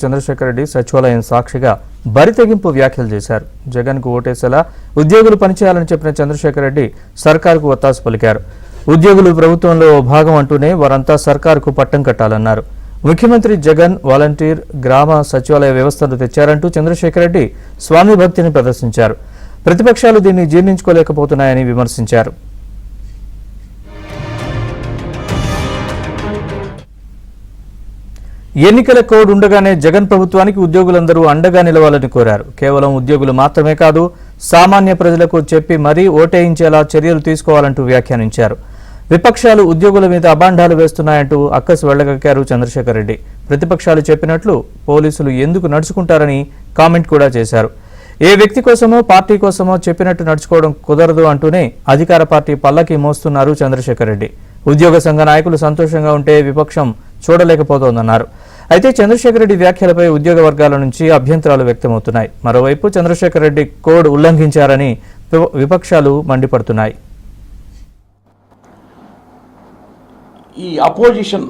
చంద్రశేఖర్ రెడ్డి సచివాలయం సాక్షిగా బరితెగింపు వ్యాఖ్యలు చేశారు. జగన్ కు ఓటేసేలా ఉద్యోగులు పనిచేయాలని చెప్పిన చంద్రశేఖర్ రెడ్డి సర్కారుకు ఒత్తాసు పలికారు. ఉద్యోగులు ప్రభుత్వంలో భాగం అంటూనే వారంతా సర్కారుకు పట్టం కట్టాలన్నారు. ముఖ్యమంత్రి జగన్ వాలంటీర్ గ్రామ సచివాలయ వ్యవస్థను తెచ్చారంటూ చంద్రశేఖర్ రెడ్డి స్వామి భక్తిని ప్రదర్శించారు. ప్రతిపక్షాలు దీన్ని జీర్ణించుకోలేకపోతున్నాయని విమర్శించారు. ఎన్నికల కోడ్ ఉండగానే జగన్ ప్రభుత్వానికి ఉద్యోగులందరూ అండగా నిలవాలని కోరారు. కేవలం ఉద్యోగులు మాత్రమే కాదు, సామాన్య ప్రజలకు చెప్పి మరీ ఓటేయించేలా చర్యలు తీసుకోవాలంటూ వ్యాఖ్యానించారు. విపక్షాలు ఉద్యోగుల మీద అబాండాలు వేస్తున్నాయంటూ అక్కసు వెళ్లగక్కారు చంద్రశేఖర్ రెడ్డి. ప్రతిపక్షాలు చెప్పినట్లు పోలీసులు ఎందుకు నడుచుకుంటారని కామెంట్ కూడా చేశారు. ఏ వ్యక్తి కోసమో పార్టీ కోసమో చెప్పినట్టు నడుచుకోవడం కుదరదు అంటూనే అధికార పార్టీ పల్లకి మోస్తున్నారు చంద్రశేఖర్ రెడ్డి. ఉద్యోగ సంఘ నాయకులు సంతోషంగా ఉంటే విపక్షం చూడలేకపోతోందన్నారు. అయితే చంద్రశేఖర్ రెడ్డి వ్యాఖ్యలపై ఉద్యోగ వర్గాల నుంచి అభ్యంతరాలు వ్యక్తమవుతున్నాయి. మరోవైపు చంద్రశేఖర్ రెడ్డి కోడ్ ఉల్లంఘించారని విపక్షాలు మండిపడుతున్నాయి. ఈ అపోజిషన్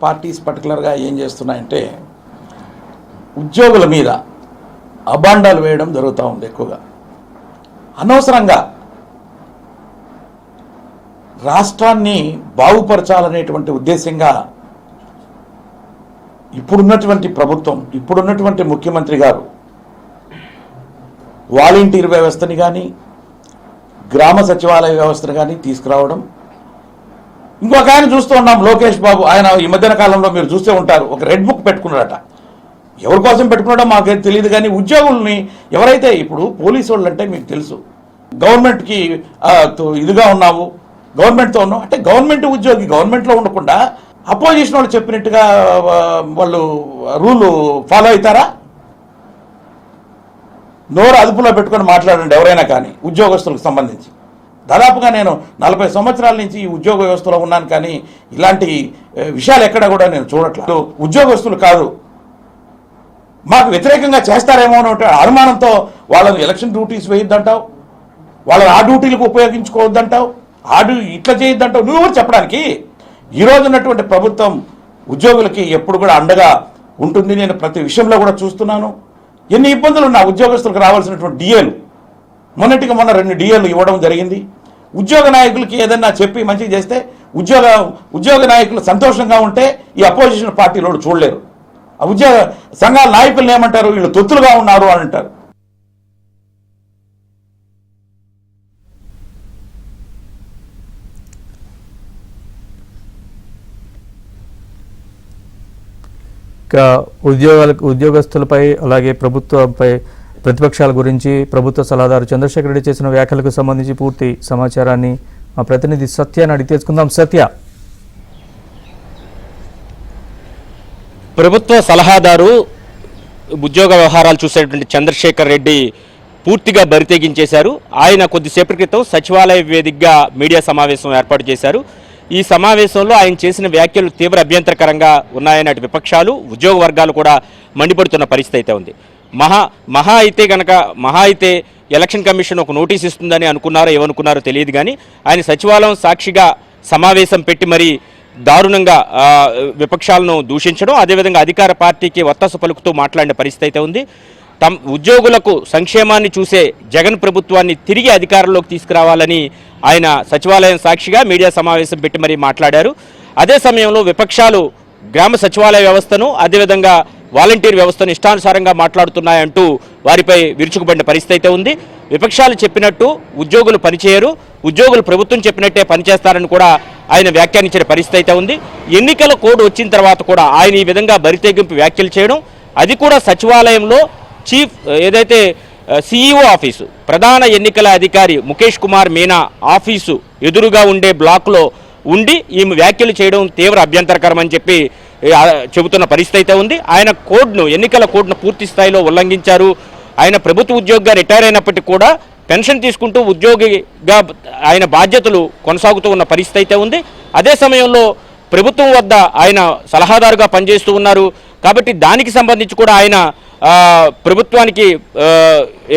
పార్టీస్ పర్టికులర్గా ఏం చేస్తున్నాయంటే ఉద్యోగుల మీద అబాండాలు వేయడం జరుగుతూ ఉంది. ఎక్కువగా అనవసరంగా రాష్ట్రాన్ని బాగుపరచాలనేటువంటి ఉద్దేశంగా ఇప్పుడున్నటువంటి ప్రభుత్వం, ఇప్పుడున్నటువంటి ముఖ్యమంత్రి గారు వాలంటీర్ వ్యవస్థని కానీ గ్రామ సచివాలయ వ్యవస్థను కానీ తీసుకురావడం. ఇంకొక ఆయన చూస్తూ ఉన్నాం, లోకేష్ బాబు. ఆయన ఈ మధ్యన కాలంలో మీరు చూస్తూ ఉంటారు, ఒక రెడ్ బుక్ పెట్టుకున్నారట. ఎవరి కోసం పెట్టుకున్నాడో మాకేం తెలియదు. కానీ ఉద్యోగుల్ని ఎవరైతే ఇప్పుడు పోలీసు వాళ్ళు అంటే మీకు తెలుసు, గవర్నమెంట్కి ఇదిగా ఉన్నావు, గవర్నమెంట్తో ఉన్నావు అంటే గవర్నమెంట్ ఉద్యోగి గవర్నమెంట్లో ఉండకుండా అపోజిషన్ వాళ్ళు చెప్పినట్టుగా వాళ్ళు రూలు ఫాలో అవుతారా? నోరు అదుపులో పెట్టుకొని మాట్లాడండి ఎవరైనా కానీ ఉద్యోగస్తులకు సంబంధించి. దాదాపుగా నేను 40 సంవత్సరాల నుంచి ఈ ఉద్యోగ వ్యవస్థలో ఉన్నాను, కానీ ఇలాంటి విషయాలు ఎక్కడ కూడా నేను చూడట్లేదు. ఉద్యోగస్తులు కాదు, మాకు వ్యతిరేకంగా చేస్తారేమో అనే అనుమానంతో వాళ్ళని ఎలక్షన్ డ్యూటీస్ వేయొద్దంటావు, వాళ్ళని ఆ డ్యూటీలకు ఉపయోగించుకోవద్దంటావు, ఇట్లా చేయొద్దంటావు. నువ్వు చెప్పడానికి ఈరోజు ఉన్నటువంటి ప్రభుత్వం ఉద్యోగులకి ఎప్పుడు కూడా అండగా ఉంటుంది. నేను ప్రతి విషయంలో కూడా చూస్తున్నాను. ఎన్ని ఇబ్బందులు ఉన్నా ఉద్యోగస్తులకు రావాల్సినటువంటి డిఏలు మొన్న 2 డిఏలు ఇవ్వడం జరిగింది. ఉద్యోగ నాయకులకి ఏదన్నా చెప్పి మంచిగా చేస్తే ఉద్యోగ నాయకులు సంతోషంగా ఉంటే ఈ అపోజిషన్ పార్టీలో చూడలేరు. ఆ ఉద్యోగ సంఘాల నాయకులను ఏమంటారు, వీళ్ళు తొత్తులుగా ఉన్నారు అని అంటారు. ఉద్యోగస్తులపై అలాగే ప్రభుత్వంపై ప్రతిపక్షాల గురించి ప్రభుత్వ సలహాదారు చంద్రశేఖర్ రెడ్డి చేసిన వ్యాఖ్యలకు సంబంధించి పూర్తి సమాచారాన్ని మా ప్రతినిధి సత్యాన్ని అడిగి తెలుసుకుందాం. సత్య, ప్రభుత్వ సలహాదారు ఉద్యోగ వ్యవహారాలు చూసేటువంటి చంద్రశేఖర్ రెడ్డి పూర్తిగా బరితెగించేశారు. ఆయన కొద్దిసేపటి క్రితం సచివాలయ వేదికగా మీడియా సమావేశం ఏర్పాటు చేశారు. ఈ సమావేశంలో ఆయన చేసిన వ్యాఖ్యలు తీవ్ర అభ్యంతరకరంగా ఉన్నాయని అటు విపక్షాలు ఉద్యోగ వర్గాలు కూడా మండిపడుతున్న పరిస్థితి అయితే ఉంది. మహా అయితే ఎలక్షన్ కమిషన్ ఒక నోటీస్ ఇస్తుందని అనుకున్నారో ఏమనుకున్నారో తెలియదు, కానీ ఆయన సచివాలయం సాక్షిగా సమావేశం పెట్టి మరీ దారుణంగా విపక్షాలను దూషించడం, అదేవిధంగా అధికార పార్టీకి ఒత్తాసు పలుకుతూ మాట్లాడిన పరిస్థితి అయితే ఉంది. ఉద్యోగులకు సంక్షేమాన్ని చూసే జగన్ ప్రభుత్వాన్ని తిరిగి అధికారంలోకి తీసుకురావాలని ఆయన సచివాలయం సాక్షిగా మీడియా సమావేశం పెట్టి మరీ మాట్లాడారు. అదే సమయంలో విపక్షాలు గ్రామ సచివాలయ వ్యవస్థను అదేవిధంగా వాలంటీర్ వ్యవస్థను ఇష్టానుసారంగా మాట్లాడుతున్నాయంటూ వారిపై విరుచుకుపడిన పరిస్థితి అయితే ఉంది. విపక్షాలు చెప్పినట్టు ఉద్యోగులు పనిచేయరు, ఉద్యోగులు ప్రభుత్వం చెప్పినట్టే పనిచేస్తారని కూడా ఆయన వ్యాఖ్యానించిన పరిస్థితి అయితే ఉంది. ఎన్నికల కోడ్ వచ్చిన తర్వాత కూడా ఆయన ఈ విధంగా బరితెగింపు వ్యాఖ్యలు చేయడం, అది కూడా సచివాలయంలో చీఫ్ ఏదైతే సిఇఓ ఆఫీసు ప్రధాన ఎన్నికల అధికారి ముఖేష్ కుమార్ మీనా ఆఫీసు ఎదురుగా ఉండే బ్లాక్లో ఉండి ఈమె వ్యాఖ్యలు చేయడం తీవ్ర అభ్యంతరకరం అని చెప్పి చెబుతున్న పరిస్థితి అయితే ఉంది. ఆయన ఎన్నికల కోడ్ను పూర్తి స్థాయిలో ఉల్లంఘించారు. ఆయన ప్రభుత్వ ఉద్యోగిగా రిటైర్ అయినప్పటికీ కూడా పెన్షన్ తీసుకుంటూ ఉద్యోగిగా ఆయన బాధ్యతలు కొనసాగుతూ ఉన్న పరిస్థితి అయితే ఉంది. అదే సమయంలో ప్రభుత్వం వద్ద ఆయన సలహాదారుగా పనిచేస్తూ ఉన్నారు కాబట్టి దానికి సంబంధించి కూడా ఆయన ప్రభుత్వానికి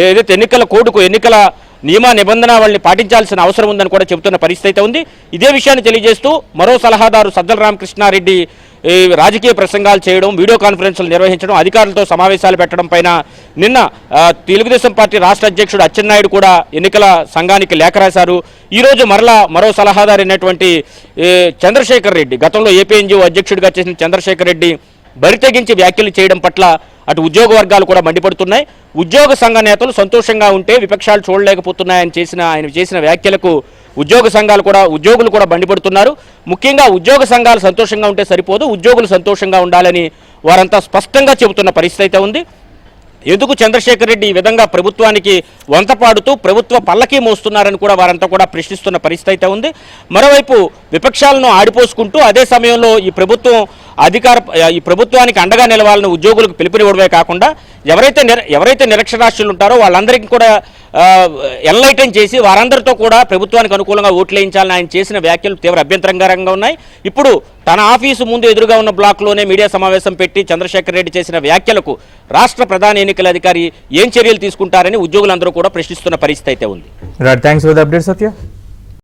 ఏదైతే ఎన్నికల కోడ్కు ఎన్నికల నియమ నిబంధనల్ని పాటించాల్సిన అవసరం ఉందని కూడా చెబుతున్న పరిస్థితి అయితే ఉంది. ఇదే విషయాన్ని తెలియజేస్తూ మరో సలహాదారు సజ్జల రామకృష్ణారెడ్డి ఈ రాజకీయ ప్రసంగాలు చేయడం, వీడియో కాన్ఫరెన్స్లు నిర్వహించడం, అధికారులతో సమావేశాలు పెట్టడం పైన నిన్న తెలుగుదేశం పార్టీ రాష్ట్ర అధ్యక్షుడు అచ్చెన్నాయుడు కూడా ఎన్నికల సంఘానికి లేఖ రాశారు. ఈరోజు మరో సలహాదారు అయినటువంటి చంద్రశేఖర్ రెడ్డి, గతంలో ఏపీఎన్జిఓ అధ్యక్షుడిగా చేసిన చంద్రశేఖర్ రెడ్డి బరితెగించి వ్యాఖ్యలు చేయడం పట్ల అటు ఉద్యోగ వర్గాలు కూడా మండిపడుతున్నాయి. ఉద్యోగ సంఘ నేతలు సంతోషంగా ఉంటే విపక్షాలు చూడలేకపోతున్నాయని ఆయన చేసిన వ్యాఖ్యలకు ఉద్యోగులు కూడా మండిపడుతున్నారు. ముఖ్యంగా ఉద్యోగ సంఘాలు సంతోషంగా ఉంటే సరిపోదు, ఉద్యోగులు సంతోషంగా ఉండాలని వారంతా స్పష్టంగా చెబుతున్న పరిస్థితి అయితే ఉంది. ఎందుకు చంద్రశేఖర్ రెడ్డి ఈ విధంగా ప్రభుత్వానికి వంతపాడుతూ ప్రభుత్వ పల్లకీ మోస్తున్నారని కూడా వారంతా కూడా ప్రశ్నిస్తున్న పరిస్థితి అయితే ఉంది. మరోవైపు విపక్షాలను ఆడిపోసుకుంటూ అదే సమయంలో ఈ ప్రభుత్వానికి అండగా నిలవాలని ఉద్యోగులకు పిలుపునివ్వడమే కాకుండా ఎవరైతే నిరక్షరాస్యులు ఉంటారో వాళ్ళందరికీ కూడా ఎన్లైటన్ చేసి వారందరితో కూడా ప్రభుత్వానికి అనుకూలంగా ఓట్లేయించాలని ఆయన చేసిన వ్యాఖ్యలు తీవ్ర అభ్యంతరకరంగా ఉన్నాయి. ఇప్పుడు తన ఆఫీసు ముందు ఎదురుగా ఉన్న బ్లాక్లోనే మీడియా సమావేశం పెట్టి చంద్రశేఖర్ రెడ్డి చేసిన వ్యాఖ్యలకు రాష్ట్ర ప్రధాన ఎన్నికల అధికారి ఏం చర్యలు తీసుకుంటారని ఉద్యోగులందరూ కూడా ప్రశ్నిస్తున్న పరిస్థితి అయితే ఉంది. Thanks for the update Satya.